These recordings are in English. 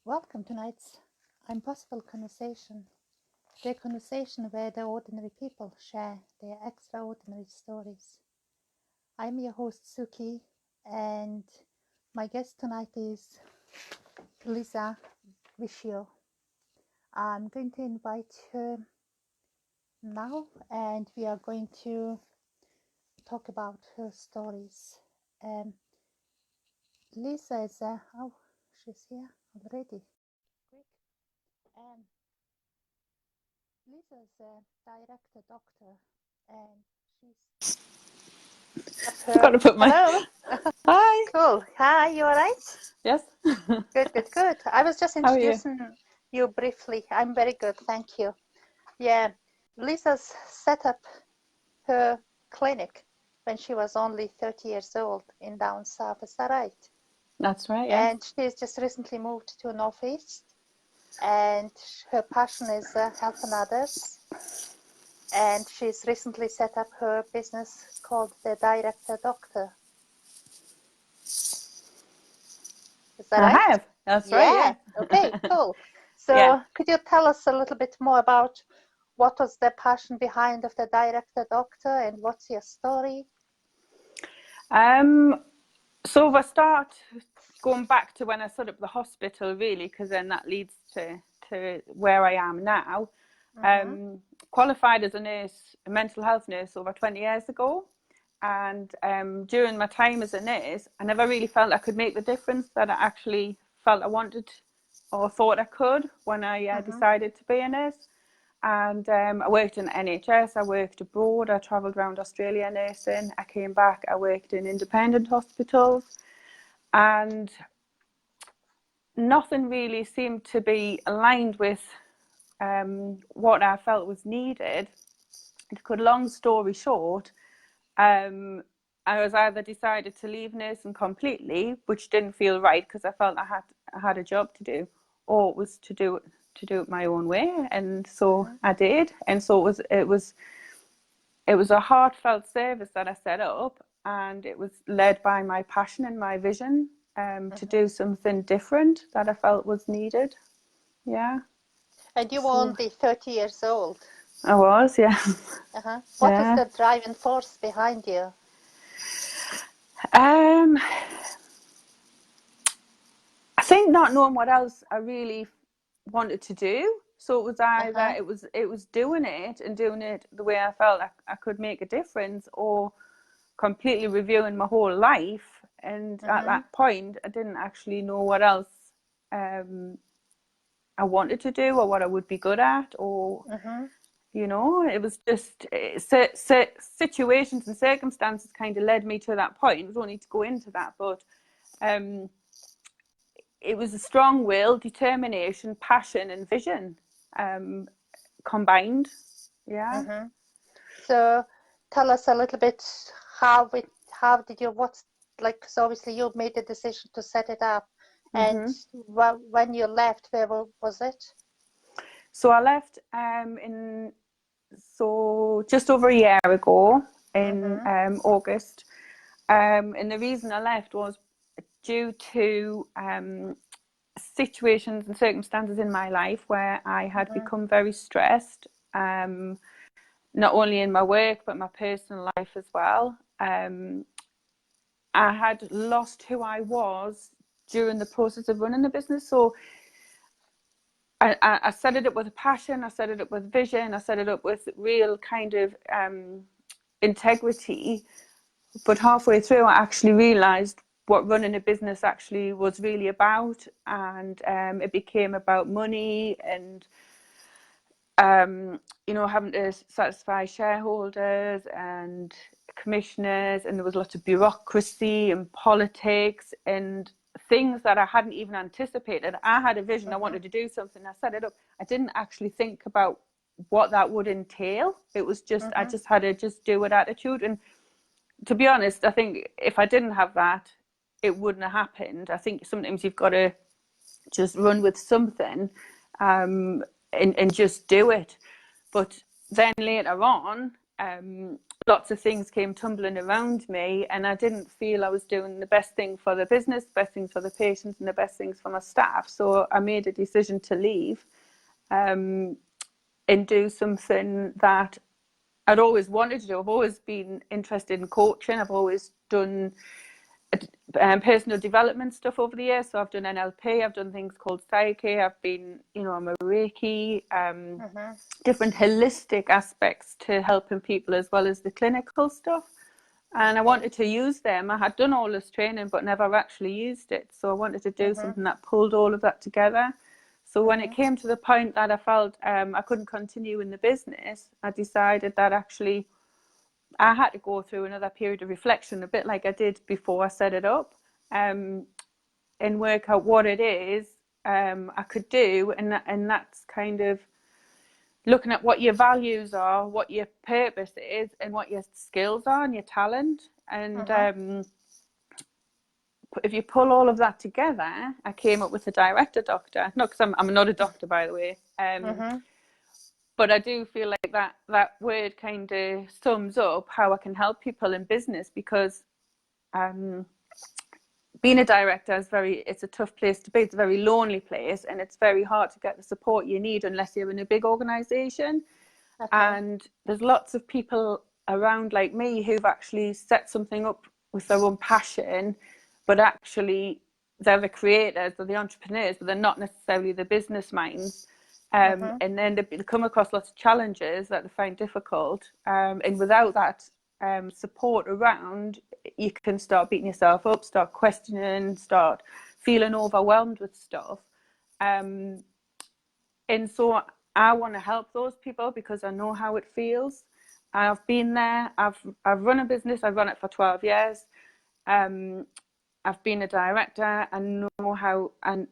Welcome to tonight's I'mPossible conversation. The conversation where the ordinary people share their extraordinary stories. I'm your host Suki, and my guest tonight is Lisa Viscio. I'm going to invite her now, and we are going to talk about her stories. Lisa is she's here already. Quick. Lisa's a director doctor, and she's Got to put my hello. Hi. Cool. Hi, you all right? Yes. Good. I was just How are you? introducing you briefly. I'm very good, thank you. Yeah, Lisa's set up her clinic when she was only 30 years old in down south. Is that right? That's right. Yes. And she's just recently moved to Northeast, and her passion is helping others. And she's recently set up her business called the Director Doctor. Is that I right? have. That's Yeah. right. Yeah. Okay, cool. So Yeah. could you tell us a little bit more about what was the passion behind of the Director Doctor and what's your story? So if I start going back to when I set up the hospital, really, because then that leads to where I am now. Qualified as a nurse, a mental health nurse, over 20 years ago. And during my time as a nurse, I never really felt I could make the difference that I actually felt I wanted or thought I could when I decided to be a nurse. And I worked in NHS, I worked abroad, I travelled around Australia nursing, I came back, I worked in independent hospitals, and nothing really seemed to be aligned with what I felt was needed. To cut a long story short, I was either decided to leave nursing completely, which didn't feel right because I felt I had a job to do, or it was to do it my own way, and so I did. And so it was a heartfelt service that I set up, and it was led by my passion and my vision to do something different that I felt was needed. Yeah. And you were only 30 years old. I was, yeah. What was the driving force behind you? I think not knowing what else I really wanted to do. So it was either it was doing it and doing it the way I felt I could make a difference, or completely reviewing my whole life. And at that point, I didn't actually know what else I wanted to do or what I would be good at, or you know, it was just situations and circumstances kind of led me to that point. We don't need to go into that, but it was a strong will, determination, passion, and vision combined. Yeah. So tell us a little bit how did you, so obviously you made the decision to set it up, and when you left, where was it? So I left just over a year ago in August, and the reason I left was due to situations and circumstances in my life where I had become very stressed, not only in my work but my personal life as well. I had lost who I was during the process of running the business. So I set it up with a passion, I set it up with vision, I set it up with real kind of integrity. But halfway through, I actually realised what running a business actually was really about, and it became about money and you know, having to satisfy shareholders and commissioners, and there was lots of bureaucracy and politics and things that I hadn't even anticipated. I had a vision, I wanted to do something, I set it up. I didn't actually think about what that would entail. It was just I just had a just do it attitude. And to be honest, I think if I didn't have that, it wouldn't have happened. I think sometimes you've got to just run with something and just do it. But then later on, lots of things came tumbling around me, and I didn't feel I was doing the best thing for the business, best things for the patients, and the best things for my staff. So I made a decision to leave and do something that I'd always wanted to do. I've always been interested in coaching. I've always done personal development stuff over the years. So I've done NLP, I've done things called Psyche, I've been, I'm a Reiki, different holistic aspects to helping people as well as the clinical stuff. And I wanted to use them. I had done all this training, but never actually used it. So I wanted to do something that pulled all of that together. So when it came to the point that I felt I couldn't continue in the business, I decided that actually I had to go through another period of reflection, a bit like I did before I set it up, and work out what it is I could do. And that's kind of looking at what your values are, what your purpose is, and what your skills are and your talent. And if you pull all of that together, I came up with a director doctor. No, because I'm not a doctor, by the way. But I do feel like that word kind of sums up how I can help people in business, because being a director it's a tough place to be. It's a very lonely place, and it's very hard to get the support you need unless you're in a big organization. And there's lots of people around like me who've actually set something up with their own passion, but actually they're the creators, they're the entrepreneurs, but they're not necessarily the business minds. And then they come across lots of challenges that they find difficult. And without that support around, you can start beating yourself up, start questioning, start feeling overwhelmed with stuff. And so I want to help those people because I know how it feels. I've been there. I've run a business. I've run it for 12 years. I've been a director. I know how and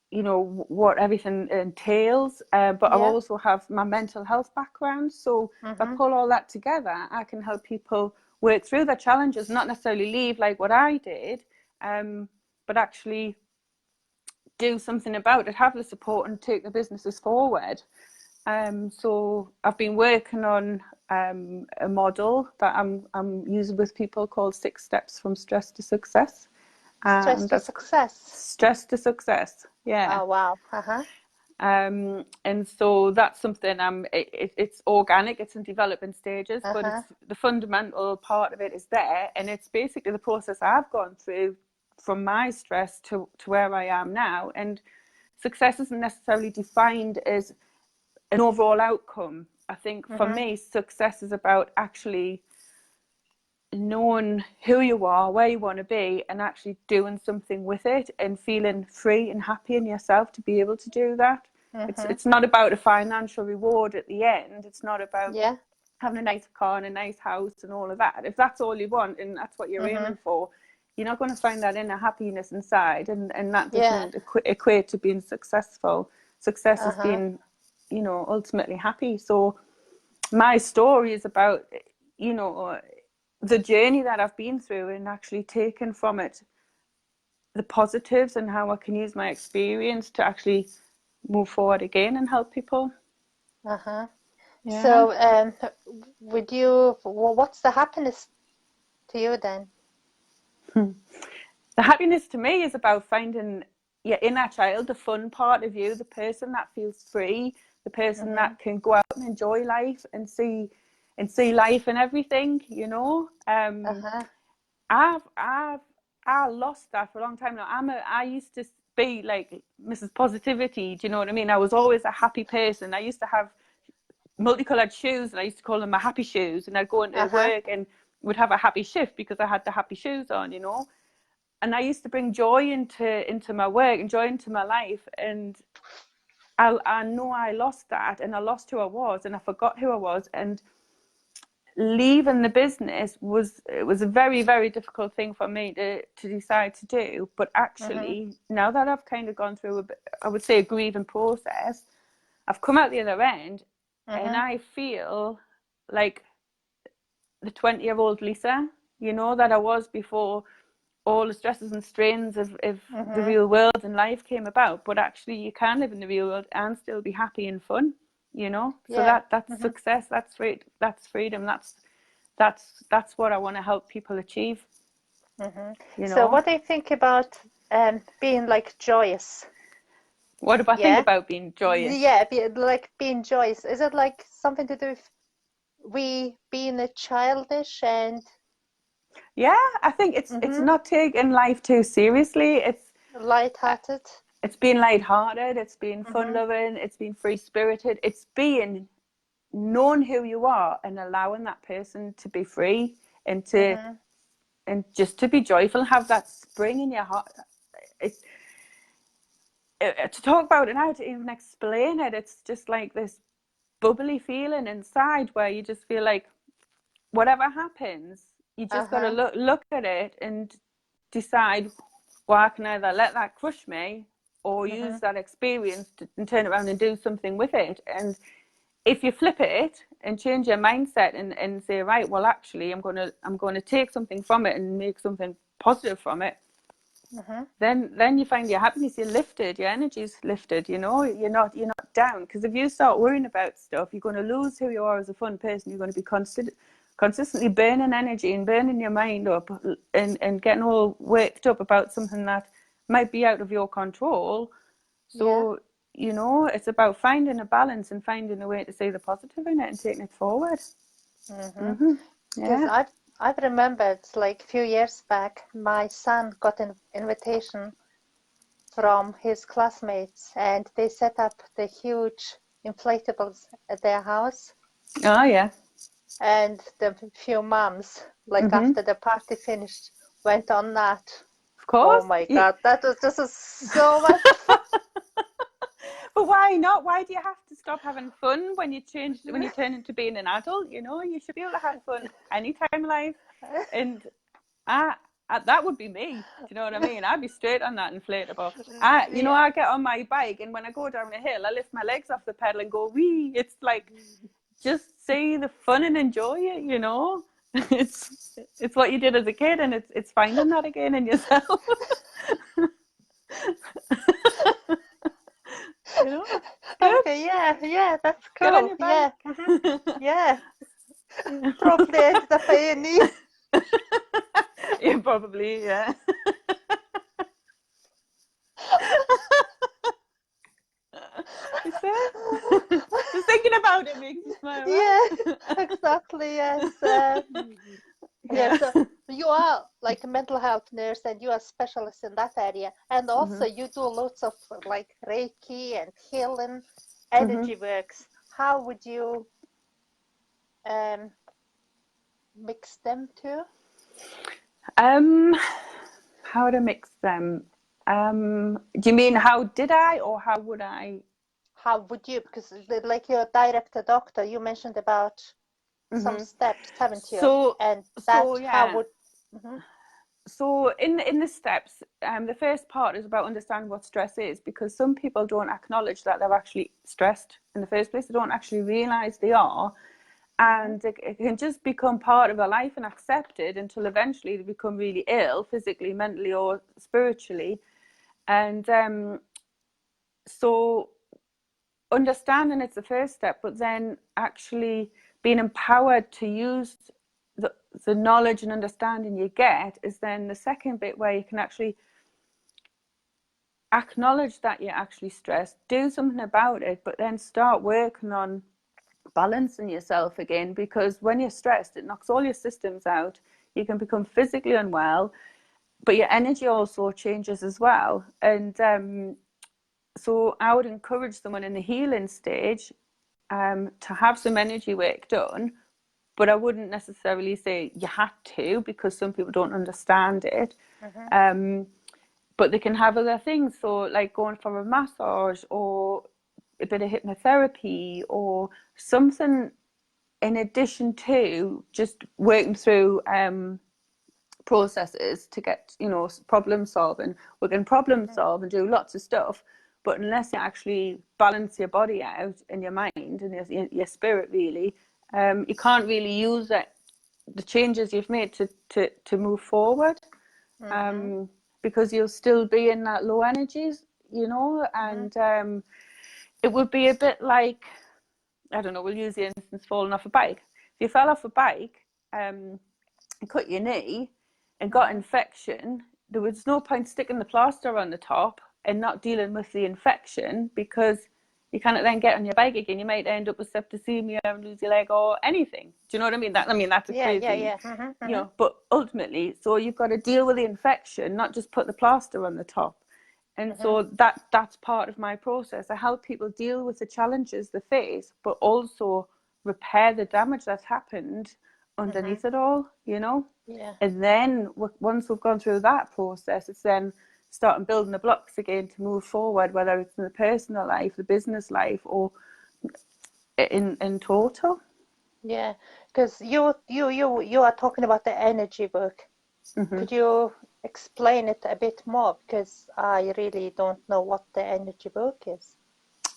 what everything entails. But I also have my mental health background. So if I pull all that together, I can help people work through their challenges, not necessarily leave like what I did, but actually do something about it, have the support and take the businesses forward. So I've been working on a model that I'm using with people called 6 Steps from Stress to Success. Stress to Success. Stress to Success, yeah. Oh, wow. And so that's something it's organic, it's in development stages, but it's the fundamental part of it is there, and it's basically the process I've gone through from my stress to where I am now. And success isn't necessarily defined as an overall outcome. I think for me, success is about actually knowing who you are, where you want to be, and actually doing something with it and feeling free and happy in yourself to be able to do that. It's not about a financial reward at the end. It's not about having a nice car and a nice house and all of that. If that's all you want and that's what you're aiming for, you're not going to find that inner happiness inside, and that doesn't equate to being successful. Success is being, ultimately happy. So my story is about, the journey that I've been through and actually taken from it the positives and how I can use my experience to actually move forward again and help people. So what's the happiness to you then? The happiness to me is about finding your inner child, the fun part of you, the person that feels free, the person that can go out and enjoy life and see life and everything, I lost that for a long time now. I used to be like Mrs. Positivity, do you know what I mean? I was always a happy person. I used to have multicolored shoes, and I used to call them my happy shoes, and I'd go into work and would have a happy shift because I had the happy shoes on, and I used to bring joy into my work and joy into my life. And I know I lost that, and I lost who I was, and I forgot who I was. And leaving the business was a very, very difficult thing for me to decide to do. But actually, now that I've kind of gone through I would say a grieving process, I've come out the other end, and I feel like the 20-year-old Lisa, that I was before all the stresses and strains of the real world and life came about. But actually, you can live in the real world and still be happy and fun, So that's success, that's freedom, that's that's what I want to help people achieve. You know. So what do you think about being like joyous? What do I think about being joyous? Yeah, like being joyous. Is it like something to do with we being a childish and? Yeah, I think it's not taking life too seriously. It's light-hearted. It's being light-hearted. It's being fun-loving. It's being free-spirited. It's being knowing who you are and allowing that person to be free and to and just to be joyful, have that spring in your heart. To talk about it now, to even explain it, it's just like this bubbly feeling inside where you just feel like whatever happens, you just got to look at it and decide, well, I can either let that crush me or use that experience and turn around and do something with it. And if you flip it and change your mindset and say, right, well, actually, I'm going to take something from it and make something positive from it, then you find your happiness, you're lifted, your energy's lifted, you know, you're not down. Because if you start worrying about stuff, you're going to lose who you are as a fun person. You're going to be consistently burning energy and burning your mind up and getting all worked up about something that might be out of your control. So you know, it's about finding a balance and finding a way to see the positive in it and taking it forward. Because I've remembered, like a few years back, my son got an invitation from his classmates, and they set up the huge inflatables at their house. Oh yeah. And the few moms, like after the party finished, went on that. Of course. Oh my God, that was just so much fun. But why not? Why do you have to stop having fun when you turn into being an adult? You know, you should be able to have fun anytime in life. And that would be me. Do you know what I mean? I'd be straight on that inflatable. You know, I get on my bike, and when I go down a hill, I lift my legs off the pedal and go wee. It's like, just see the fun and enjoy it. You know, it's what you did as a kid, and it's finding that again in yourself. You know? Okay, yeah, that's cool. Get on your bike. Yeah. Probably ended up A&E. Yeah, probably, yeah. Just thinking about it makes me smile. Yeah, exactly, yes. So you are like a mental health nurse and you are specialist in that area. And also you do lots of like Reiki and healing, energy works. How would you mix them two? How to mix them? Do you mean how did I or how would I? How would you? Because like you're a direct doctor, you mentioned about some steps, haven't you? So how would? So in the steps, the first part is about understanding what stress is, because some people don't acknowledge that they're actually stressed in the first place. They don't actually realize they are. And it can just become part of their life and accepted until eventually they become really ill, physically, mentally, or spiritually. And so understanding it's the first step, but then actually being empowered to use the knowledge and understanding you get is then the second bit, where you can actually acknowledge that you're actually stressed, do something about it, but then start working on balancing yourself again, because when you're stressed, it knocks all your systems out. You can become physically unwell, but your energy also changes as well. And so I would encourage someone in the healing stage to have some energy work done, but I wouldn't necessarily say you had to, because some people don't understand it. But they can have other things, so like going for a massage or a bit of hypnotherapy or something in addition to just working through processes to get, you know, problem solving. We can problem solve and do lots of stuff, but unless you actually balance your body out and your mind and your spirit, really, you can't really use it, the changes you've made to move forward, because you'll still be in that low energies, you know. And it would be a bit like, I don't know, we'll use the instance falling off a bike. If you fell off a bike, cut your knee and got infection, there was no point sticking the plaster on the top and not dealing with the infection, because you cannot then get on your bike again. You might end up with septicemia and lose your leg or anything. Do you know what I mean? That's a crazy, you know. But ultimately, so you've got to deal with the infection, not just put the plaster on the top. And so that's part of my process. I help people deal with the challenges they face, but also repair the damage that's happened underneath it all, you know. And then once we've gone through that process, it's then starting building the blocks again to move forward, whether it's in the personal life, the business life, or in total. Yeah, because you are talking about the energy work. Could you explain it a bit more, because I really don't know what the energy work is?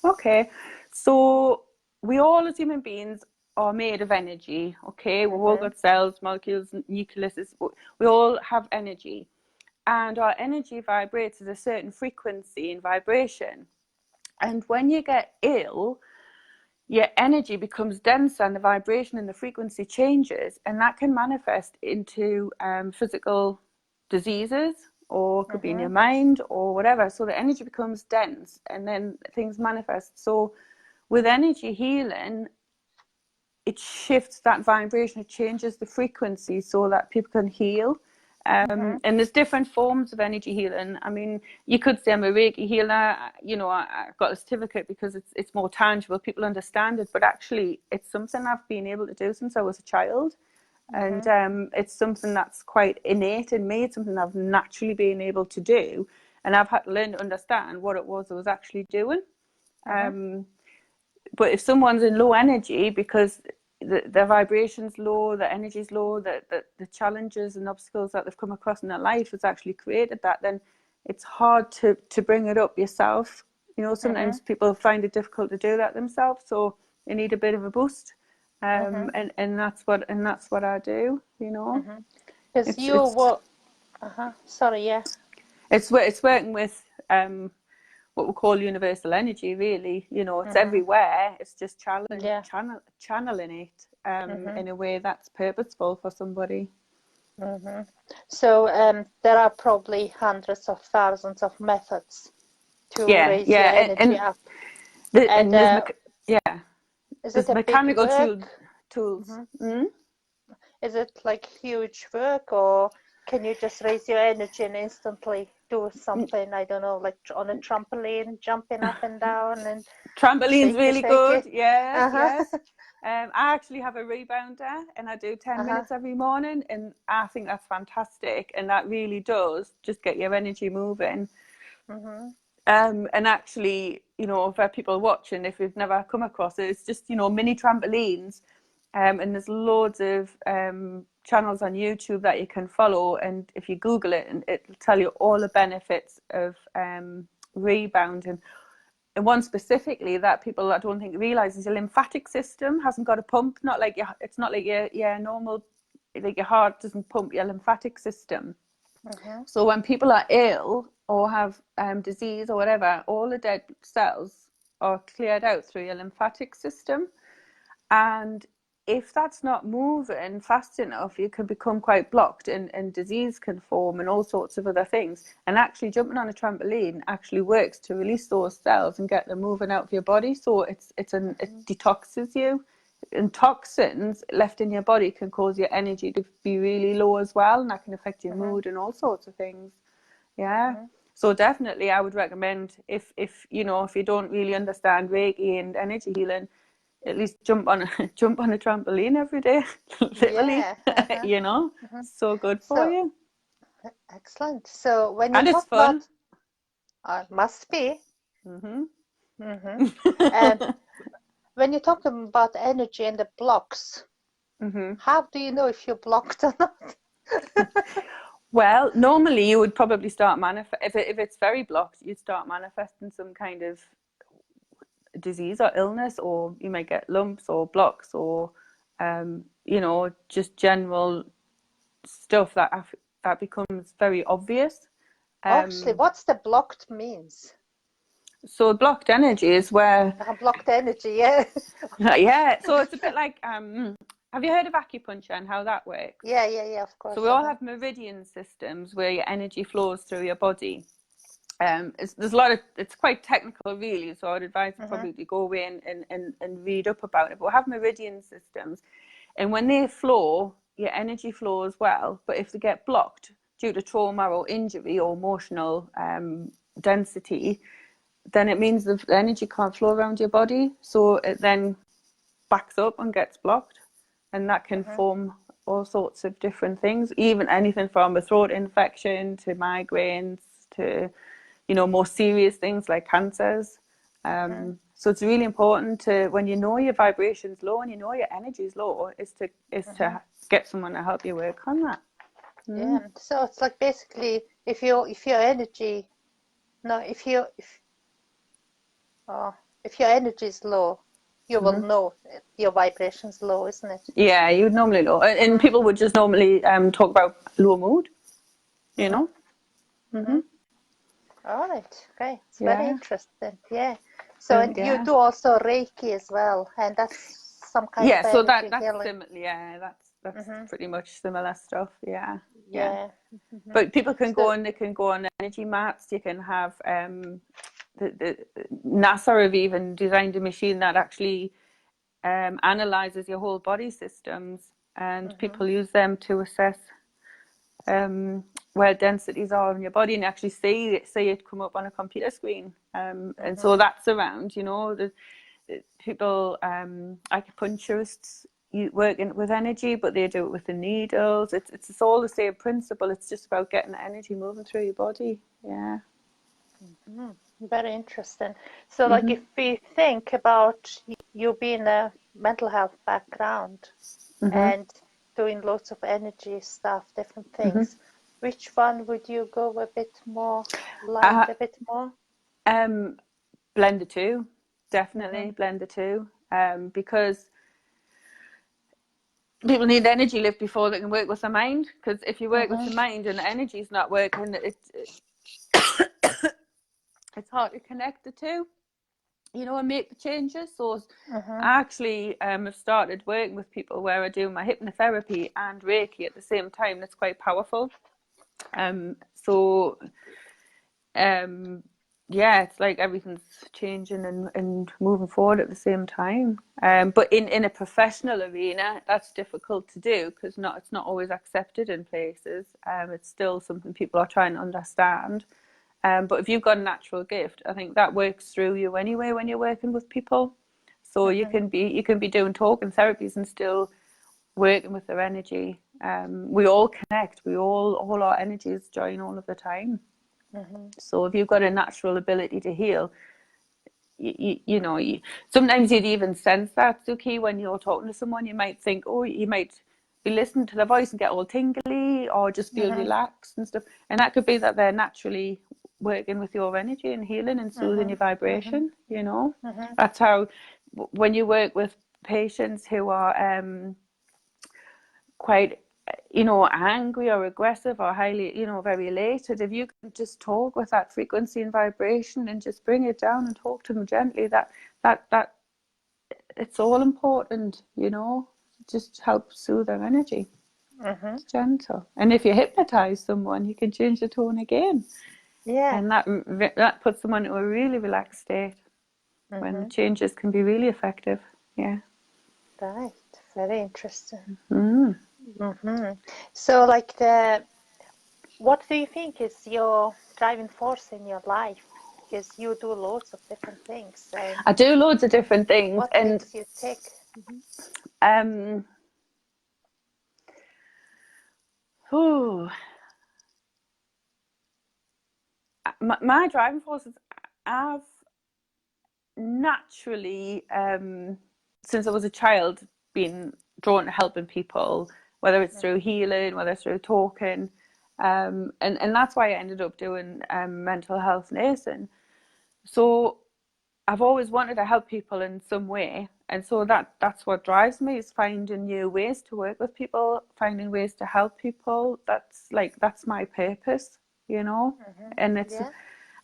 Okay, so we all as human beings are made of energy. Okay, we've all got cells, molecules, nucleuses. We all have energy, and our energy vibrates at a certain frequency and vibration. And when you get ill, your energy becomes denser and the vibration and the frequency changes, and that can manifest into physical diseases, or it could be in your mind or whatever. So the energy becomes dense and then things manifest. So with energy healing, it shifts that vibration, it changes the frequency so that people can heal. And there's different forms of energy healing. I mean, you could say I'm a Reiki healer. You know, I got a certificate because it's more tangible. People understand it, but actually it's something I've been able to do since I was a child. And it's something that's quite innate in me. It's something I've naturally been able to do. And I've had to learn to understand what it was I was actually doing. But if someone's in low energy because their vibration's low, their energy's low, the challenges and obstacles that they've come across in their life has actually created that, then it's hard to bring it up yourself. You know, sometimes people find it difficult to do that themselves, so you need a bit of a boost. And that's what I do, you know. Because you were, sorry, yeah. It's working with what we call universal energy, really. You know, it's everywhere. It's just channeling it in a way that's purposeful for somebody. So there are probably hundreds of thousands of methods to raise your energy up. Is it a mechanical big work? tools. Is it like huge work, or can you just raise your energy and instantly do something, I don't know, like on a trampoline, jumping up and down? And trampoline's really good. Yes. I actually have a rebounder, and I do 10 minutes every morning, and I think that's fantastic, and that really does just get your energy moving. And actually, you know, for people watching, if you've never come across it, it's just, you know, mini trampolines, and there's loads of channels on YouTube that you can follow, and if you Google it, and it'll tell you all the benefits of rebounding. And one specifically that people I don't think realize is your lymphatic system hasn't got a pump. It's not like your normal, like your heart doesn't pump your lymphatic system. So when people are ill or have disease or whatever, all the dead cells are cleared out through your lymphatic system. And if that's not moving fast enough, you can become quite blocked, and disease can form and all sorts of other things. And actually jumping on a trampoline actually works to release those cells and get them moving out of your body. So it detoxes you. And toxins left in your body can cause your energy to be really low as well, and that can affect your mood and all sorts of things. So definitely I would recommend, if you know, if you don't really understand Reiki and energy healing, at least jump on a trampoline every day. Literally. You know, so good for you. Excellent. So when you talk about, must be. And when you're talking about energy and the blocks, how do you know if you're blocked or not? Well, normally you would probably start if it's very blocked, you'd start manifesting some kind of disease or illness, or you may get lumps or blocks, or you know, just general stuff that becomes very obvious. Actually, what's the blocked means? So blocked energy is where blocked energy, yeah. Yeah, so it's a bit like Have you heard of acupuncture and how that works? Yeah, of course. So we all have meridian systems where your energy flows through your body. There's a lot of, it's quite technical really, so I'd advise you probably to go away and read up about it. But we have meridian systems, and when they flow, your energy flows well. But if they get blocked due to trauma or injury or emotional density, then it means the energy can't flow around your body. So it then backs up and gets blocked, and that can form all sorts of different things, even anything from a throat infection to migraines to, you know, more serious things like cancers. So it's really important to, when you know your vibration's low and you know your energy's low, is to get someone to help you work on that. Yeah, so it's like basically if your energy, if your energy is low, you will know your vibration's low, isn't it? Yeah, you would normally know, and people would just normally talk about low mood, you know. All right, great. It's very interesting. Yeah. So and yeah. you do also Reiki as well, and that's some kind of so energy that's healing. similar. Yeah, that's pretty much similar stuff. Yeah. But people can go on. They can go on energy mats. You can have the NASA have even designed a machine that actually analyzes your whole body systems, and people use them to assess where densities are in your body, and actually see it come up on a computer screen. And so that's around, you know, the people, acupuncturists, working with energy, but they do it with the needles. It's all the same principle. It's just about getting the energy moving through your body. Yeah. Very interesting. So like if we think about you being a mental health background and doing lots of energy stuff, different things, which one would you go a bit more, a bit more? Blend the two, definitely blend the two, because people need energy lift before they can work with their mind. Because if you work with the mind and the energy's not working, it's hard to connect the two, you know, and make the changes. So I actually have started working with people where I do my hypnotherapy and Reiki at the same time. That's quite powerful. Yeah, it's like everything's changing and moving forward at the same time. But in a professional arena, that's difficult to do because it's not always accepted in places. It's still something people are trying to understand. But if you've got a natural gift, I think that works through you anyway when you're working with people. So you can be doing talking therapies and still working with their energy. We all connect. All our energies join all of the time. So if you've got a natural ability to heal, you know, sometimes you'd even sense that, Suki, when you're talking to someone. You might think, oh, you might be listening to their voice and get all tingly or just feel relaxed and stuff. And that could be that they're naturally working with your energy and healing and soothing your vibration, you know. That's how, when you work with patients who are quite, you know, angry or aggressive or highly, you know, very elated, if you can just talk with that frequency and vibration and just bring it down and talk to them gently, that it's all important, you know, just help soothe their energy. It's gentle. And if you hypnotize someone, you can change the tone again. Yeah. And that puts them into a really relaxed state when the changes can be really effective. Yeah. Right. Very interesting. So like what do you think is your driving force in your life? Because you do lots of different things. I do loads of different things. What makes you tick? My driving forces, I've naturally, since I was a child, been drawn to helping people, whether it's through healing, whether it's through talking, and that's why I ended up doing mental health nursing. So I've always wanted to help people in some way, and so that's what drives me, is finding new ways to work with people, finding ways to help people. That's my purpose, you know. And it's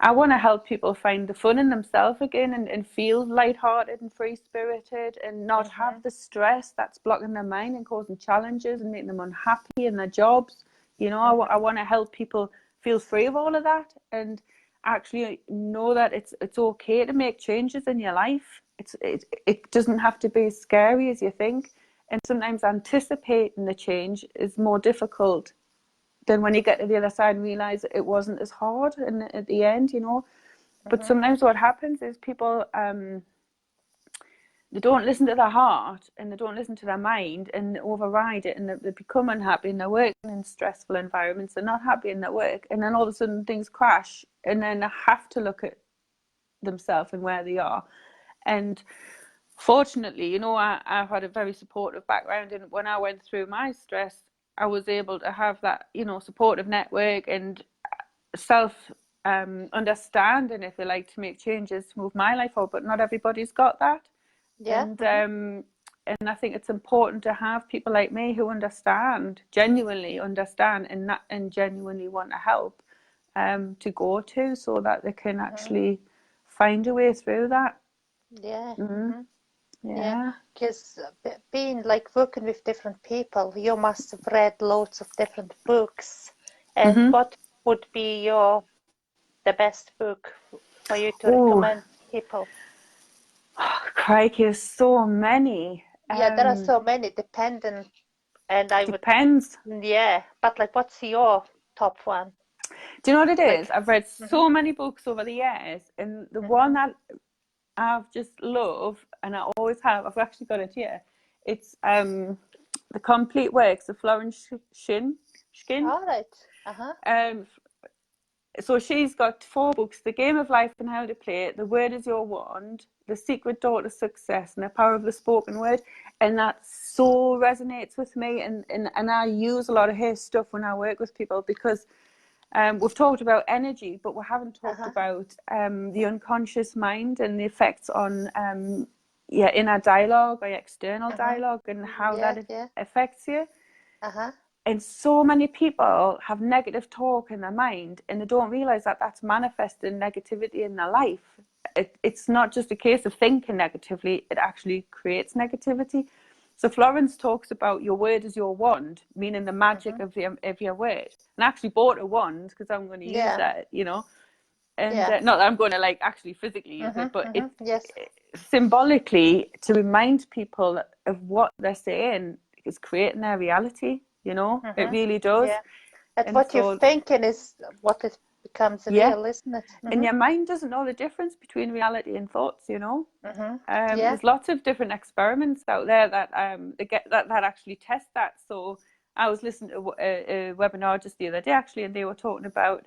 I want to help people find the fun in themselves again, and feel lighthearted and free-spirited, and not have the stress that's blocking their mind and causing challenges and making them unhappy in their jobs. You know, I want to help people feel free of all of that, and actually know that it's okay to make changes in your life. It doesn't have to be as scary as you think, and sometimes anticipating the change is more difficult than when you get to the other side and realize it wasn't as hard at the end, you know. But sometimes what happens is people, they don't listen to their heart, and they don't listen to their mind, and they override it, and they become unhappy, and they're working in stressful environments. They're not happy in their work, and then all of a sudden things crash, and then they have to look at themselves and where they are. And fortunately, you know, I've had a very supportive background, and when I went through my stress, I was able to have that, you know, supportive network and self understanding, if you like, to make changes to move my life forward. But not everybody's got that. And I think it's important to have people like me who understand, genuinely understand, and genuinely want to help, to go to, so that they can actually find a way through that. Yeah, because being like working with different people, you must have read loads of different books. And what would be the best book for you to recommend people? Oh, crikey, there's so many. Yeah, there are so many, dependent, and depends. Yeah, but like, what's your top one? Do you know what it is? I've read so many books over the years, and the one that I've just loved, and I always have, I've actually got it here. It's The Complete Works of Florence Shinn. All right. So she's got 4 books: The Game of Life and How to Play It, The Word is Your Wand, The Secret Door to Success, and The Power of the Spoken Word. And that so resonates with me, and I use a lot of her stuff when I work with people, because we've talked about energy, but we haven't talked about the unconscious mind and the effects on your inner dialogue or your external dialogue, and how that affects you. And so many people have negative talk in their mind, and they don't realize that that's manifesting negativity in their life. It's not just a case of thinking negatively, it actually creates negativity. So Florence talks about your word is your wand, meaning the magic of your word. And I actually bought a wand because I'm going to use that, you know. And not that I'm going to like actually physically use it, but symbolically, to remind people of what they're saying is creating their reality, you know. It really does. And what you're thinking is what it becomes real, isn't it? And your mind doesn't know the difference between reality and thoughts, you know. There's lots of different experiments out there that that actually test that. So I was listening to a webinar just the other day, actually, and they were talking about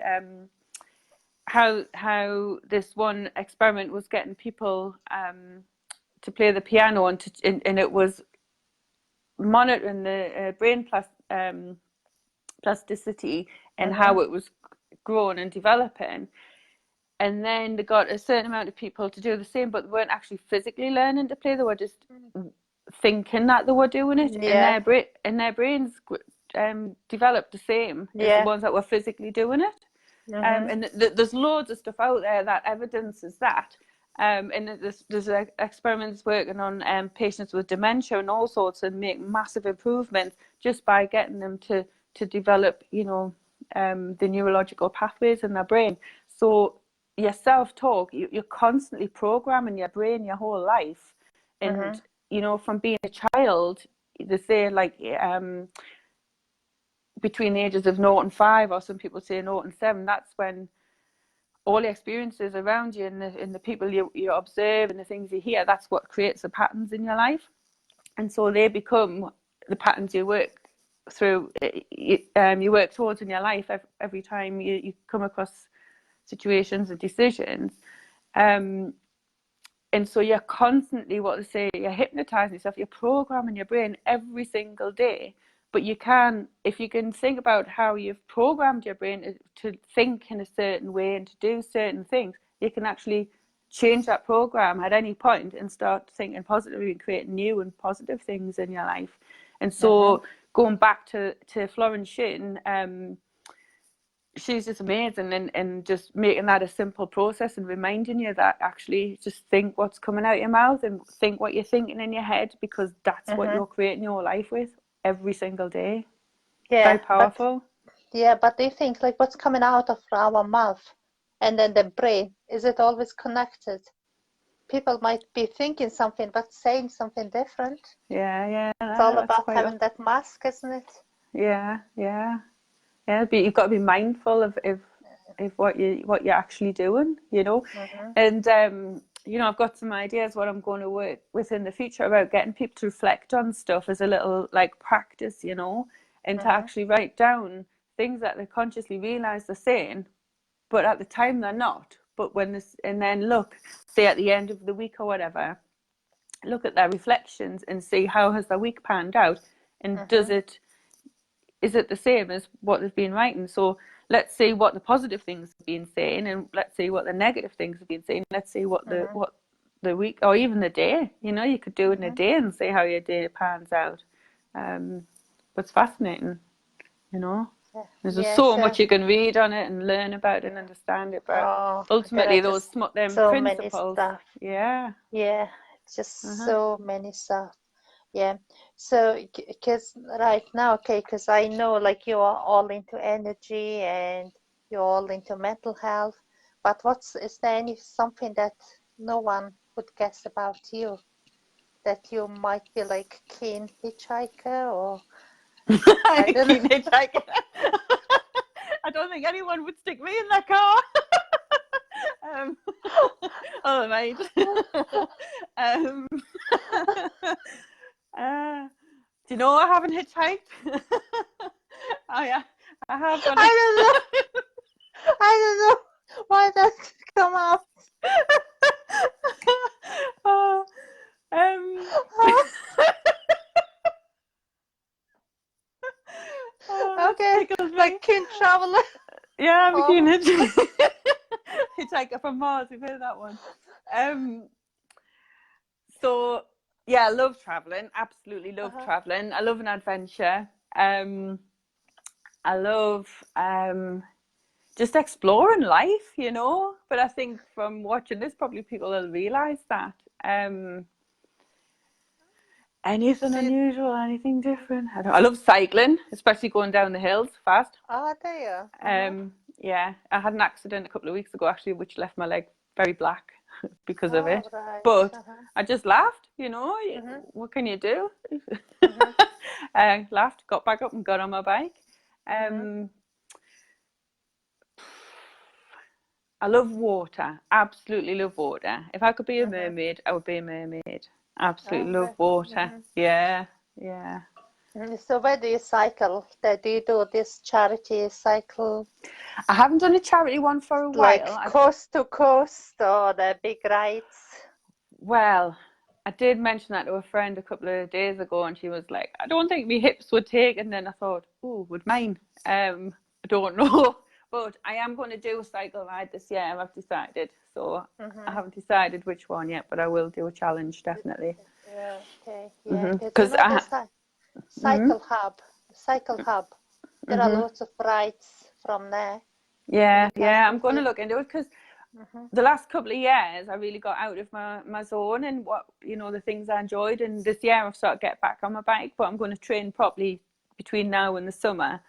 how this one experiment was getting people to play the piano, and it was monitoring the brain plasticity and how it was growing and developing. And then they got a certain amount of people to do the same, but they weren't actually physically learning to play. They were just thinking that they were doing it, and their brains developed the same as the ones that were physically doing it. And there's loads of stuff out there that evidences that. And there's experiments working on patients with dementia and all sorts, and make massive improvements just by getting them to develop, you know, the neurological pathways in their brain. So your self-talk, you're constantly programming your brain your whole life. And you know, from being a child, they say like between the ages of 0 and 5, or some people say 0 and 7, that's when all the experiences around you and the people you observe and the things you hear, that's what creates the patterns in your life. And so they become the patterns you work through, you work towards in your life every time you come across situations and decisions. And so you're constantly, what they say, you're hypnotizing yourself, you're programming your brain every single day. But you can, if you can think about how you've programmed your brain to think in a certain way and to do certain things, you can actually change that program at any point and start thinking positively and create new and positive things in your life. And so going back to Florence Shinn, she's just amazing, and just making that a simple process and reminding you that actually just think what's coming out your mouth and think what you're thinking in your head, because that's what you're creating your life with every single day. Very powerful. But do you think like what's coming out of our mouth and then the brain, is it always connected? People might be thinking something but saying something different. Yeah. It's all about having that mask, isn't it? Yeah. But you've got to be mindful of what you're actually doing, you know. And you know, I've got some ideas what I'm going to work with in the future about getting people to reflect on stuff as a little like practice, you know, and to actually write down things that they consciously realize they're saying, but at the time they're not. But when this, and then look, say at the end of the week or whatever, look at their reflections and see how has their week panned out, and is it the same as what they've been writing? So let's see what the positive things have been saying, and let's see what the negative things have been saying. Let's see what the week, or even the day, you know, you could do it in a day and see how your day pans out. But it's fascinating, you know. There's just so much you can read on it and learn about it and understand it, but ultimately those them so principles. Many stuff. Yeah, just so many stuff. So because right now, because I know like you are all into energy and you're all into mental health, but is there something that no one would guess about you, that you might be like keen hitchhiker or I don't hitchhiker. I don't think anyone would stick me in that car. Oh mate. Do you know I haven't hitchhiked? I have got I don't know why that come out. Okay, like keen traveler. Yeah, I'm a keen hitchhiker from Mars. You've heard that one. So yeah, I love traveling. Absolutely love traveling. I love an adventure. I love just exploring life, you know. But I think from watching this, probably people will realise that. Anything unusual, anything different? I love cycling, especially going down the hills fast. Oh, there you. Yeah, I had an accident a couple of weeks ago actually, which left my leg very black because of it. Right. But I just laughed, you know. What can you do? I laughed, got back up and got on my bike. I love water. Absolutely love water. If I could be a mermaid, I would be a mermaid. Absolutely love water. Yeah. So where do you cycle? Do you do this charity cycle? I haven't done a charity one for a while. Like coast to coast or the big rides? Well, I did mention that to a friend a couple of days ago, and she was like, I don't think my hips would take. And then I thought, oh, would mine? I don't know. But I am going to do a cycle ride this year, I've decided. So I haven't decided which one yet, but I will do a challenge, definitely. Yeah, okay. Yeah, because Cycle Hub. There are lots of rides from there. Yeah, I'm going to look into it, because the last couple of years I really got out of my zone and what, you know, the things I enjoyed. And this year I've started to get back on my bike, but I'm going to train properly between now and the summer.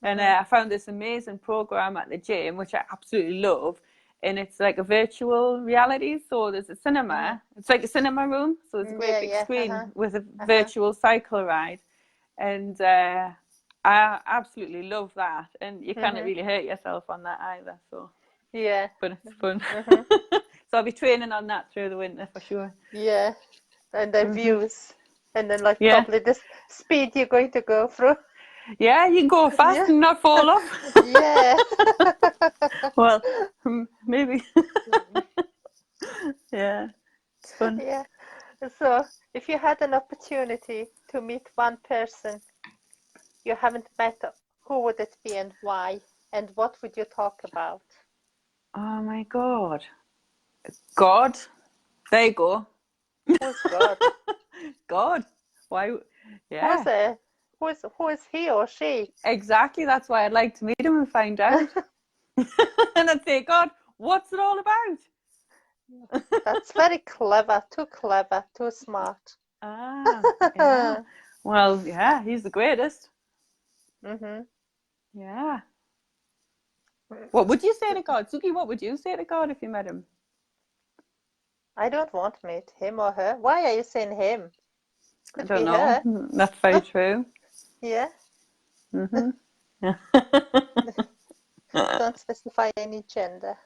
And I found this amazing program at the gym, which I absolutely love. And it's like a virtual reality. So there's a cinema. It's like a cinema room. So there's a great big screen with a virtual cycle ride. And I absolutely love that. And you can't really hurt yourself on that either. So but it's fun. So I'll be training on that through the winter for sure. Yeah, and the views, and then like probably the speed you're going to go through. Yeah, you can go fast and not fall off. Yeah. Well, maybe. Yeah, it's fun. Yeah. So if you had an opportunity to meet one person you haven't met, who would it be and why? And what would you talk about? Oh my God. God. There you go. Who's God? God. Why? Yeah. Who is he or she? Exactly. That's why I'd like to meet him and find out. And I'd say, God, what's it all about? That's very clever, too smart. Yeah. Well, yeah, he's the greatest. Mm-hmm. Yeah. What would you say to God? Suki, what would you say to God if you met him? I don't want to meet him or her. Why are you saying him? I Could don't be know. her. That's very true. Yeah. Yeah. Don't specify any gender.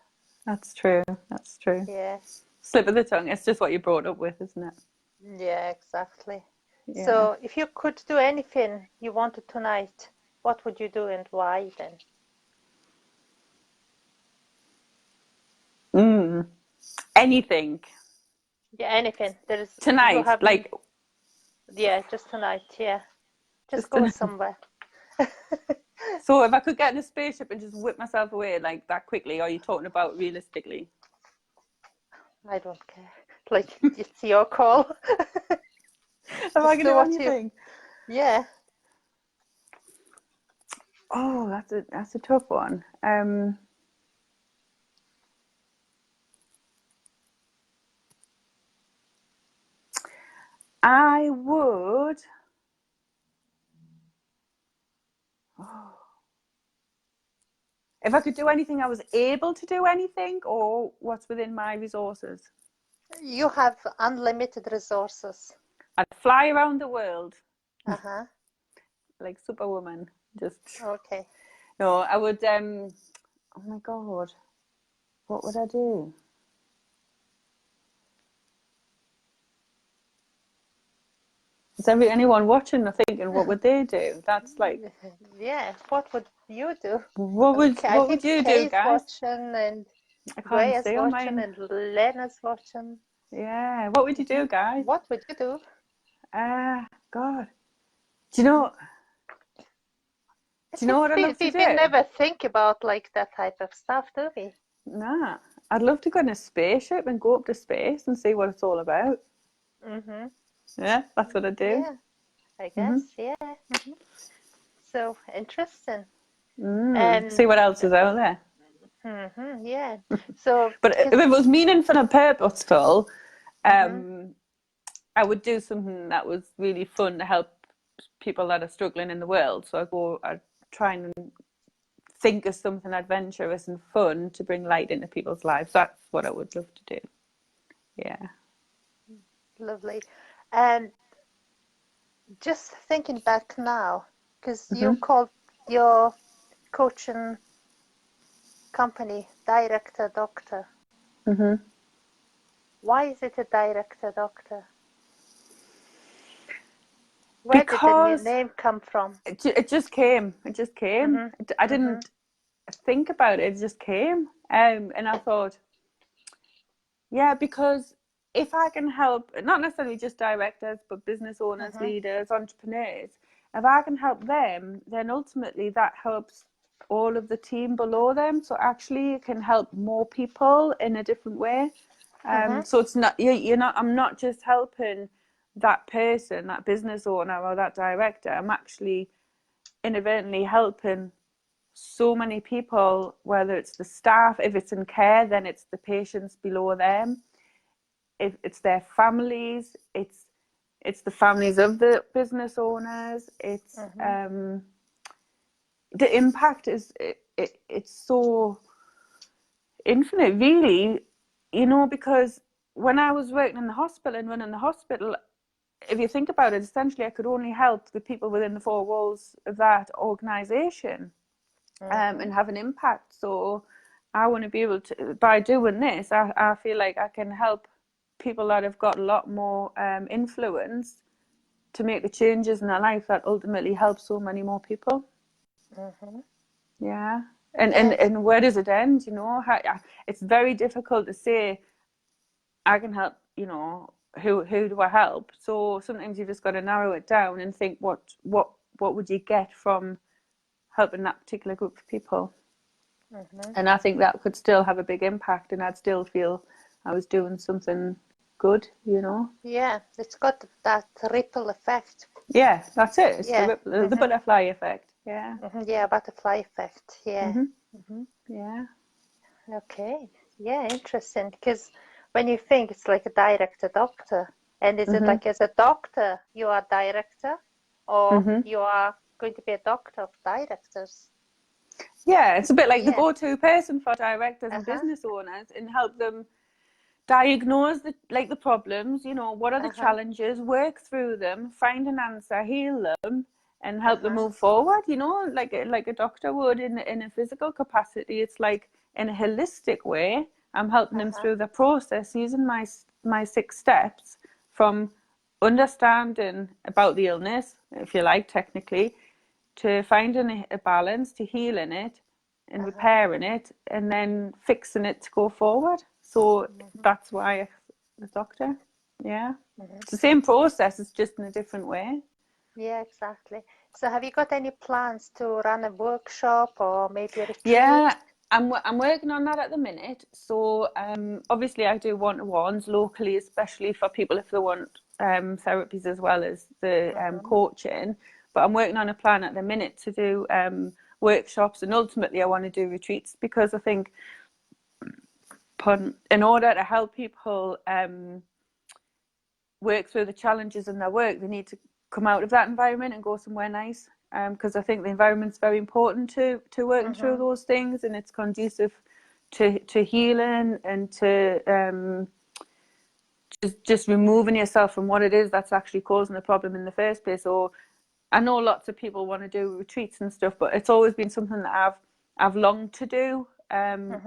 That's true. That's true. Yeah. Slip of the tongue. It's just what you brought up with, isn't it? Yeah, exactly. Yeah. So if you could do anything you wanted tonight, what would you do and why then? Anything. Yeah, anything. Tonight, like. Yeah, just tonight. Yeah, just go tonight. somewhere. So if I could get in a spaceship and just whip myself away like that quickly, are you talking about realistically? I don't care. Like, it's your call. If I can do anything. Yeah. Oh, that's a tough one. I would. If I could do anything, I was able to do anything, or what's within my resources? You have unlimited resources. I'd fly around the world. Uh-huh. Like Superwoman. Just. Okay. No, I would. Oh my God, what would I do? Is anyone watching or thinking, what would they do? That's like. Yeah. What would you do? What would you do, Kay's guys? watching and I can't Graya's see on watching mine. and Lena's watching. Yeah. What would you do, guys? What would you do? God. Do you know? Do you know what I'd love to do? We never think about like that type of stuff, do we? Nah. I'd love to go in a spaceship and go up to space and see what it's all about. Mm-hmm. Yeah, that's what I'd do. Yeah, I guess. Yeah. Mm-hmm. So interesting. And see what else is out there. Mm-hmm, yeah. So, but if it was meaningful and purposeful, I would do something that was really fun to help people that are struggling in the world. So I'd try and think of something adventurous and fun to bring light into people's lives. That's what I would love to do. Yeah. Lovely. And just thinking back now, because you called your coaching company Director Doctor. Why is it a Director Doctor? Where did the name come from? It just came. It just came. I didn't think about it. It just came. And I thought, yeah, because if I can help, not necessarily just directors, but business owners, leaders, entrepreneurs, if I can help them, then ultimately that helps all of the team below them. So actually you can help more people in a different way. So it's not, you're not, I'm not just helping that person, that business owner or that director. I'm actually inadvertently helping so many people, whether it's the staff, if it's in care, then it's the patients below them. If it's their families, it's the families of the business owners. It's the impact is it's so infinite, really, because when I was working in the hospital and running the hospital, if you think about it, essentially I could only help the people within the four walls of that organisation and have an impact. So I want to be able to, by doing this, I feel like I can help people that have got a lot more influence to make the changes in their life that ultimately help so many more people. Yeah. And where does it end? It's very difficult to say I can help, who do I help? So sometimes you've just got to narrow it down and think what would you get from helping that particular group of people. And I think that could still have a big impact, and I'd still feel I was doing something good, Yeah, it's got that ripple effect. Yeah, that's it. It's the butterfly effect. Yeah. Yeah, butterfly effect. Yeah. Yeah. Okay. Yeah, interesting. Because when you think it's like a director doctor, and is it like as a doctor you are director, or you are going to be a doctor of directors? Yeah, it's a bit like the Yeah. go-to person for directors and business owners, and help them diagnose the problems, what are the challenges, work through them, find an answer, heal them, and help them move forward, like a doctor would in a physical capacity. It's like in a holistic way, I'm helping them through the process using my 6 steps, from understanding about the illness, if you like, technically, to finding a balance, to healing it and repairing it, and then fixing it to go forward. So that's why a doctor. Yeah. It's the same process, it's just in a different way. Yeah, exactly. So have you got any plans to run a workshop or maybe a retreat? Yeah, I'm working on that at the minute. So obviously I do one-to-ones locally, especially for people if they want therapies as well as the coaching. But I'm working on a plan at the minute to do workshops, and ultimately I want to do retreats, because I think in order to help people work through the challenges in their work, they need to come out of that environment and go somewhere nice. Because I think the environment's very important to working through those things, and it's conducive to healing and to just removing yourself from what it is that's actually causing the problem in the first place. Or I know lots of people want to do retreats and stuff, but it's always been something that I've longed to do. And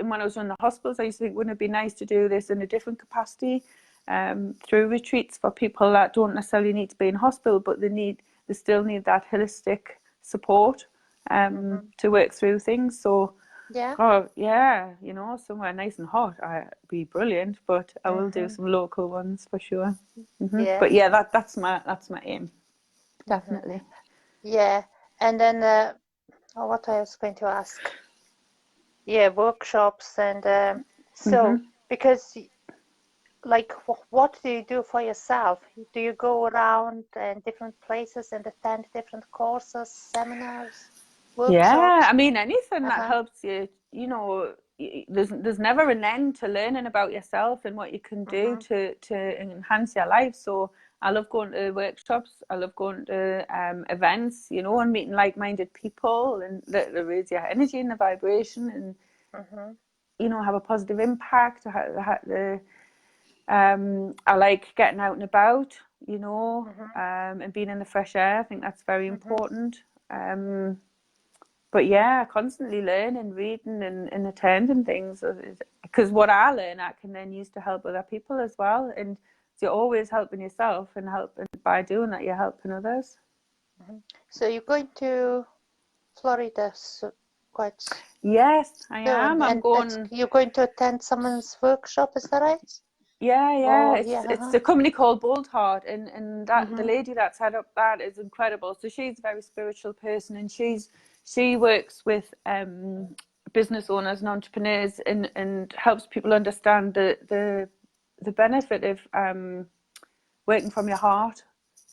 when I was in the hospitals, I used to think, wouldn't it be nice to do this in a different capacity, through retreats for people that don't necessarily need to be in hospital, but they still need that holistic support to work through things. So somewhere nice and hot, I'd be brilliant, but I will do some local ones for sure. Yeah. But yeah, that's my aim, definitely. Yeah, and then what I was going to ask? Yeah, workshops and so because like what do you do for yourself? Do you go around in different places and attend different courses, seminars, workshops? Yeah, I mean, anything that helps you, there's never an end to learning about yourself and what you can do to enhance your life. So I love going to workshops. I love going to events, and meeting like-minded people, and that raise your energy and the vibration, and have a positive impact. I like getting out and about, and being in the fresh air. I think that's very important. But yeah, constantly learning, reading, and attending things, because what I learn, I can then use to help other people as well. And so you're always helping yourself, and by doing that, you're helping others. So you're going to Florida quite soon? Yes, I am. You're going to attend someone's workshop, is that right? Yeah. It's a company called Bold Heart, and that the lady that's head up that is incredible. So she's a very spiritual person, and she works with business owners and entrepreneurs, and helps people understand the benefit of working from your heart,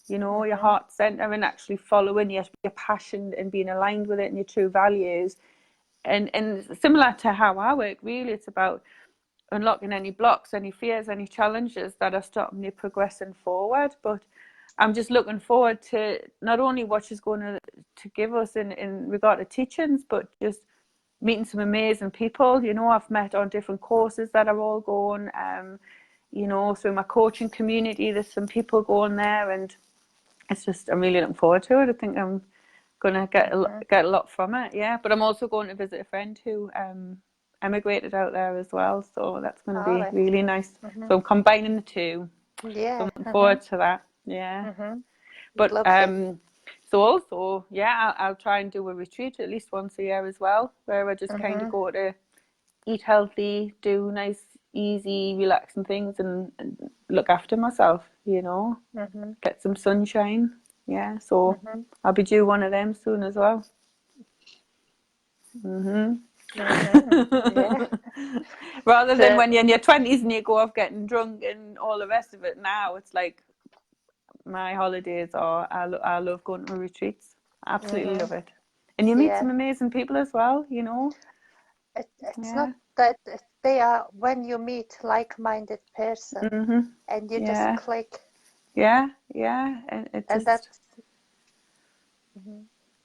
your heart center, and actually following your passion and being aligned with it and your true values. And similar to how I work, really, it's about unlocking any blocks, any fears, any challenges that are stopping you progressing forward. But I'm just looking forward to not only what she's going to give us in regard to teachings, but just meeting some amazing people. I've met on different courses that are all going, through my coaching community, there's some people going there, and I'm really looking forward to it. I think I'm gonna get a lot from it. Yeah, but I'm also going to visit a friend who emigrated out there as well, so that's going to be really nice. So I'm combining the two. Yeah, so I'm looking forward to that. Yeah. But so also, I'll try and do a retreat at least once a year as well, where I just kind of go to eat healthy, do nice, easy, relaxing things, and look after myself, get some sunshine. Yeah, so I'll be due one of them soon as well. Yeah. Rather than when you're in your 20s and you go off getting drunk and all the rest of it. Now it's like my holidays are, I love going to retreats. absolutely love it. And you meet some amazing people as well, you know. It's not that they are, when you meet like-minded person and you just click. And it And just that's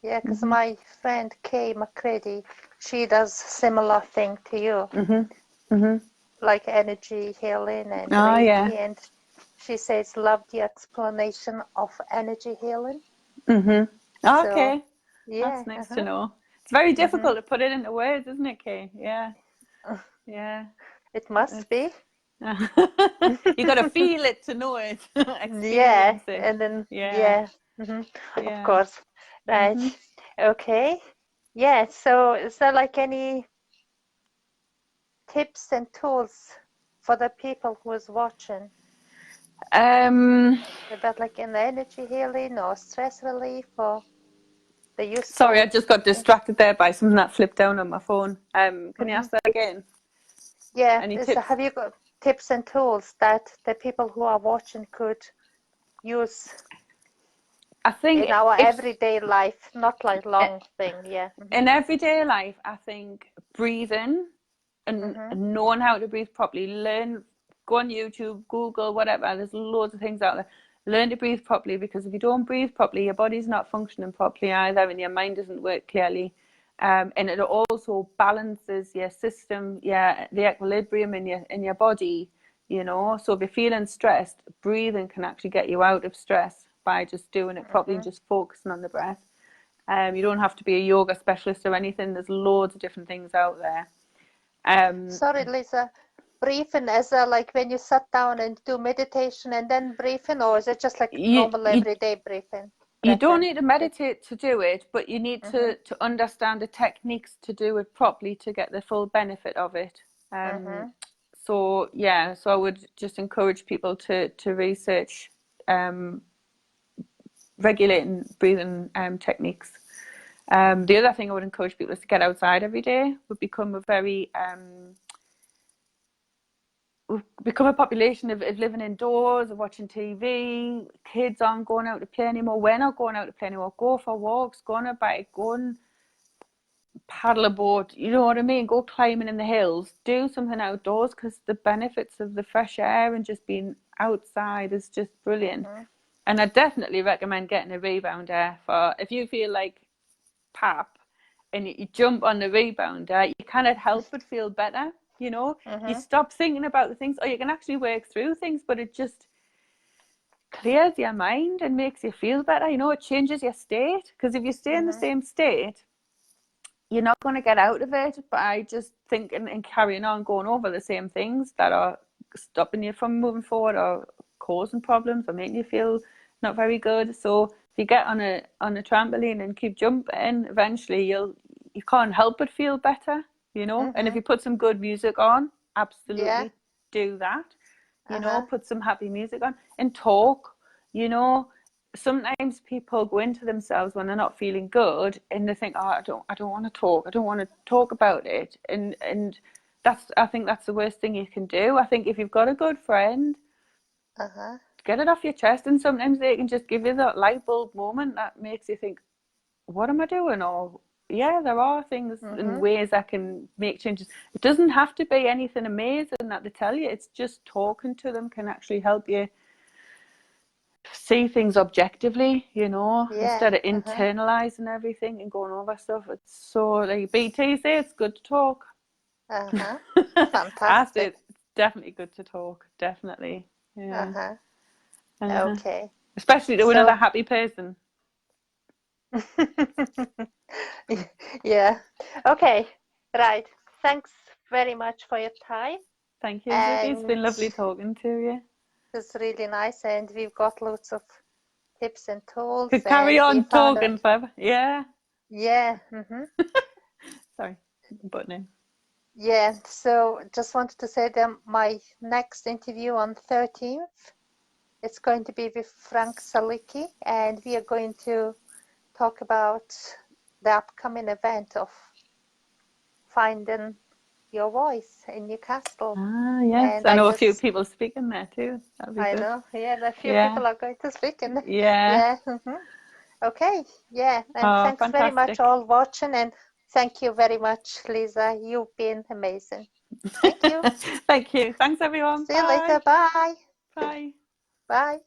because my friend Kay McCready, she does similar thing to you, like energy healing and Reiki, and she says love the explanation of energy healing. Okay, Yeah, that's nice to know. It's very difficult to put it into words, isn't it, Kay? Yeah. It must be. You got to feel it to know it, experience it. And then of Yeah. course, right? Okay, So, is there like any tips and tools for the people who is watching about like in energy healing or stress relief or the useful? Sorry, I just got distracted there by something that flipped down on my phone. Can you ask that again? Yeah, Any tips? have you got tips and tools that the people who are watching could use? I think in our everyday life, not like long thing, In everyday life, I think breathing and knowing how to breathe properly. Go on YouTube, Google, whatever. There's loads of things out there. Learn to breathe properly, because if you don't breathe properly, your body's not functioning properly either, and your mind doesn't work clearly. And it also balances your system, the equilibrium in your body. You know, so if you're feeling stressed, breathing can actually get you out of stress by just doing it properly and just focusing on the breath. You don't have to be a yoga specialist or anything. There's loads of different things out there. Sorry, Lisa. Breathing, as like when you sit down and do meditation and then breathing, or is it just like normal everyday breathing? You don't need to meditate to do it, but you need to understand the techniques to do it properly to get the full benefit of it. So I would just encourage people to research regulating breathing techniques. The other thing I would encourage people is to get outside every day. We've become a population of living indoors, of watching TV. Kids aren't going out to play anymore. We're not going out to play anymore. Go for walks, go on a bike, go and paddle a boat, you know what I mean? Go climbing in the hills. Do something outdoors, because the benefits of the fresh air and just being outside is just brilliant. And I definitely recommend getting a rebounder for if you feel like pap and you jump on the rebounder, you cannot help but feel better. You know, you stop thinking about the things, or you can actually work through things, but it just clears your mind and makes you feel better. You know, it changes your state, because if you stay in the same state, you're not going to get out of it by just thinking and carrying on going over the same things that are stopping you from moving forward or causing problems or making you feel not very good. So if you get on a trampoline and keep jumping, eventually you can't help but feel better, you know. And if you put some good music on, absolutely do that. You know, put some happy music on and talk. You know, sometimes people go into themselves when they're not feeling good and they think, I don't want to talk. I don't want to talk about it. And I think that's the worst thing you can do. I think if you've got a good friend, get it off your chest, and sometimes they can just give you that light bulb moment that makes you think, what am I doing? Or there are things and ways I can make changes. It doesn't have to be anything amazing that they tell you. It's just talking to them can actually help you see things objectively, you know, instead of internalizing everything and going over stuff. It's so, like BT says, it's good to talk. Fantastic. I say it's definitely good to talk, definitely. Okay. Especially to another happy person. Okay, right. Thanks very much for your time. Thank you, Vicky. It's been lovely talking to you. It's really nice, and we've got lots of tips and tools. Could carry on talking forever. Sorry, buttoning. So just wanted to say that my next interview on 13th, it's going to be with Frank Salicki, and we are going to talk about the upcoming event of Finding Your Voice in Newcastle. Yes, and I know a few people speaking there too. I know, a few people are going to speak in there. Okay, yeah, and Oh, thanks very much fantastic. all watching, and thank you very much, Lisa. You've been amazing. Thank you. Thank you. Thanks, everyone. See you Bye. later. Bye. Bye. Bye.